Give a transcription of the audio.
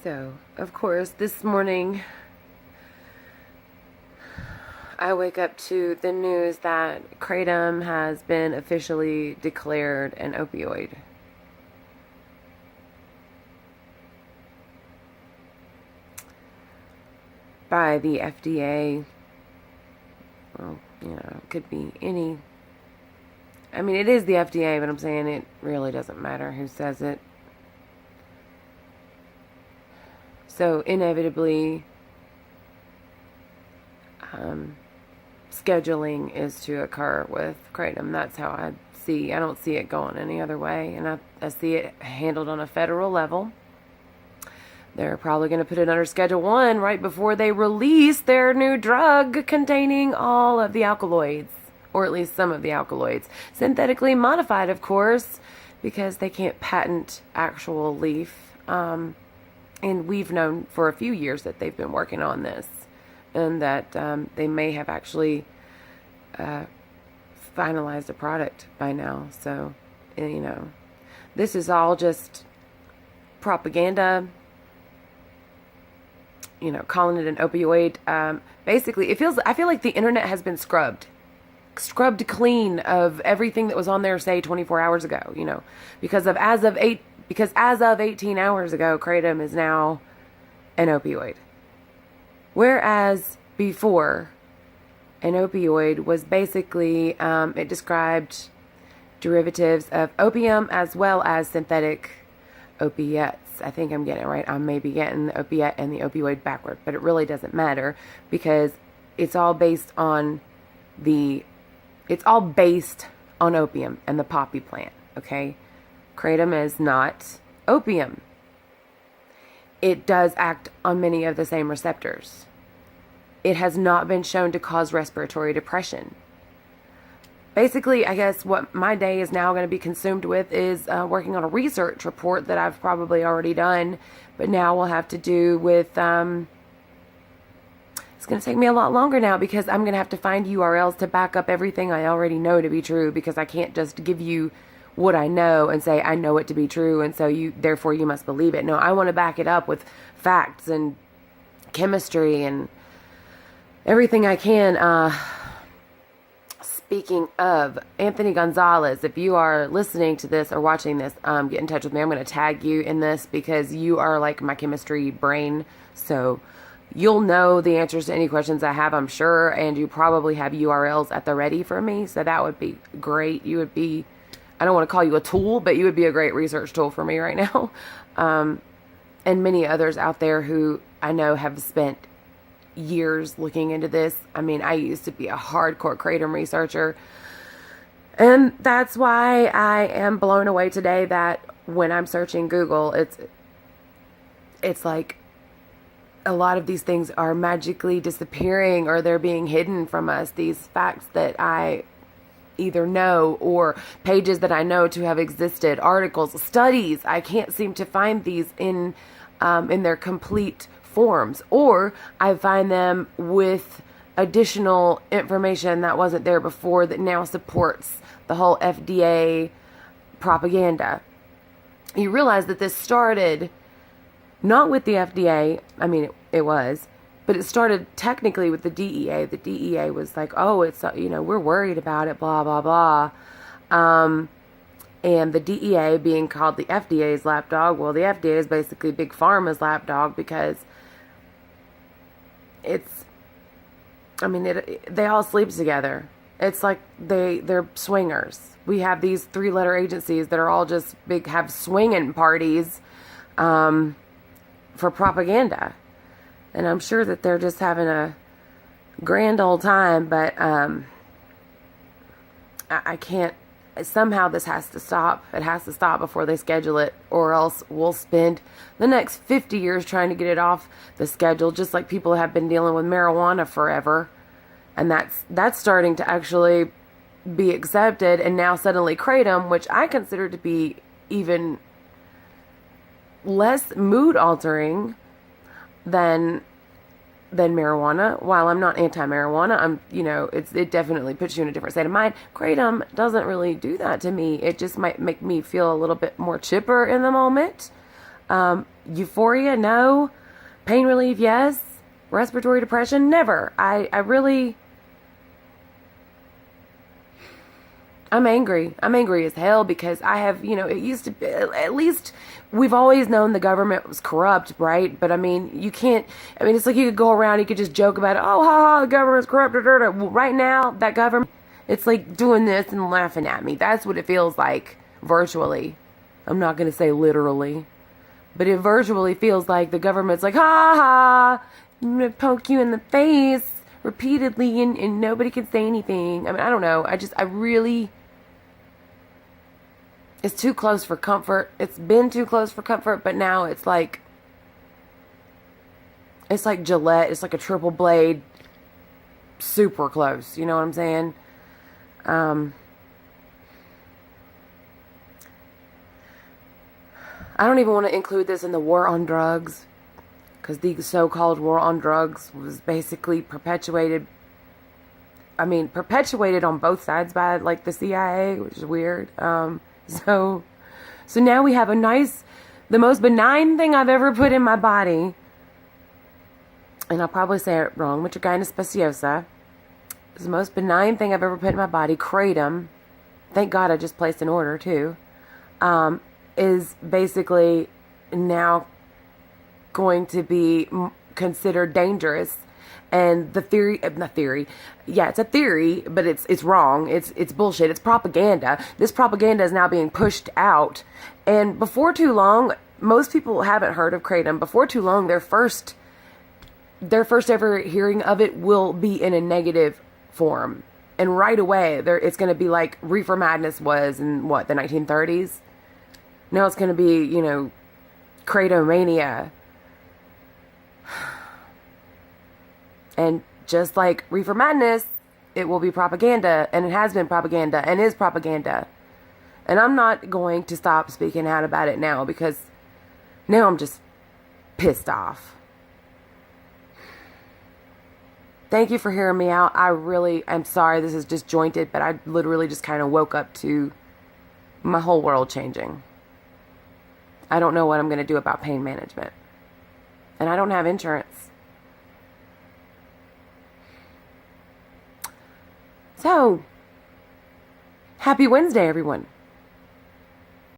So, of course, this morning I wake up to the news that Kratom has been officially declared an opioid. By the FDA. Well, it could be any. I mean, it is the FDA, but I'm saying it really doesn't matter who says it. So, inevitably, scheduling is to occur with Kratom. That's how I don't see it going any other way. And I see it handled on a federal level. They're probably going to put it under Schedule 1 right before they release their new drug containing all of the alkaloids, or at least some of the alkaloids. Synthetically modified, of course, because they can't patent actual leaf. And we've known for a few years that they've been working on this, and that they may have actually finalized a product by now. So, this is all just propaganda. Calling it an opioid. Basically, I feel like the internet has been scrubbed clean of everything that was on there, say 24 hours ago. Because as of 18 hours ago, Kratom is now an opioid. Whereas before, an opioid was basically, it described derivatives of opium as well as synthetic opiates. I think I'm getting it right. I may be getting the opiate and the opioid backward, but it really doesn't matter because it's all based on opium and the poppy plant, okay? Kratom is not opium. It does act on many of the same receptors. It has not been shown to cause respiratory depression. Basically, I guess what my day is now going to be consumed with is working on a research report that I've probably already done, but now we'll have to do with, it's going to take me a lot longer now because I'm going to have to find URLs to back up everything I already know to be true, because I can't just give you what I know and say I know it to be true, and so therefore you must believe it. No, I want to back it up with facts and chemistry and everything I can. Speaking of, Anthony Gonzalez, if you are listening to this or watching this, get in touch with me. I'm going to tag you in this because you are like my chemistry brain. So you'll know the answers to any questions I have, I'm sure. And you probably have URLs at the ready for me. So that would be great. You would be, I don't want to call you a tool, but you would be a great research tool for me right now. And many others out there who I know have spent years looking into this. I mean, I used to be a hardcore Kratom researcher, and that's why I am blown away today that when I'm searching Google, it's like a lot of these things are magically disappearing, or they're being hidden from us. These facts that I either know, or pages that I know to have existed, articles, studies, I can't seem to find these in their complete forms, or I find them with additional information that wasn't there before that now supports the whole FDA propaganda. You realize that this started not with the FDA. I mean, it was, but it started technically with the DEA. The DEA was like, oh, it's, we're worried about it, blah, blah, blah. And the DEA being called the FDA's lapdog. Well, the FDA is basically Big Pharma's lapdog because they all sleep together. It's like they're swingers. We have these 3-letter agencies that are all just have swinging parties for propaganda. And I'm sure that they're just having a grand old time, but I can't. Somehow this has to stop. It has to stop before they schedule it, or else we'll spend the next 50 years trying to get it off the schedule, just like people have been dealing with marijuana forever. And that's starting to actually be accepted, and now suddenly Kratom, which I consider to be even less mood altering than marijuana. While I'm not anti-marijuana, it definitely puts you in a different state of mind. Kratom doesn't really do that to me. It just might make me feel a little bit more chipper in the moment. Euphoria, no. Pain relief, yes. Respiratory depression, never. I really, I'm angry. I'm angry as hell because I have, it used to be, at least we've always known the government was corrupt, right? But I mean, you can't, I mean, it's like you could go around, you could just joke about it. Oh, ha ha, the government's corrupt. Well, right now, that government, it's like doing this and laughing at me. That's what it feels like virtually. I'm not going to say literally, but it virtually feels like the government's like, ha ha, I'm going to poke you in the face repeatedly and nobody can say anything. I mean, I don't know. I really, it's too close for comfort. It's been too close for comfort, but now it's like Gillette. It's like a triple blade, super close. You know what I'm saying? I don't even want to include this in the war on drugs, because the so-called war on drugs was basically perpetuated on both sides by like the CIA, which is weird. So now we have the most benign thing I've ever put in my body, and I'll probably say it wrong, Mitragyna speciosa. It's the most benign thing I've ever put in my body, Kratom. Thank God I just placed an order too. Is basically now going to be considered dangerous. And it's a theory, but it's wrong. It's bullshit. It's propaganda. This propaganda is now being pushed out. And before too long, most people haven't heard of Kratom. Before too long, their first ever hearing of it will be in a negative form. And right away, it's going to be like Reefer Madness was in the 1930s? Now it's going to be, Kratomania. And just like Reefer Madness, it will be propaganda, and it has been propaganda, and is propaganda. And I'm not going to stop speaking out about it now, because now I'm just pissed off. Thank you for hearing me out. I really am sorry this is disjointed, but I literally just kind of woke up to my whole world changing. I don't know what I'm going to do about pain management. And I don't have insurance. So, happy Wednesday, everyone.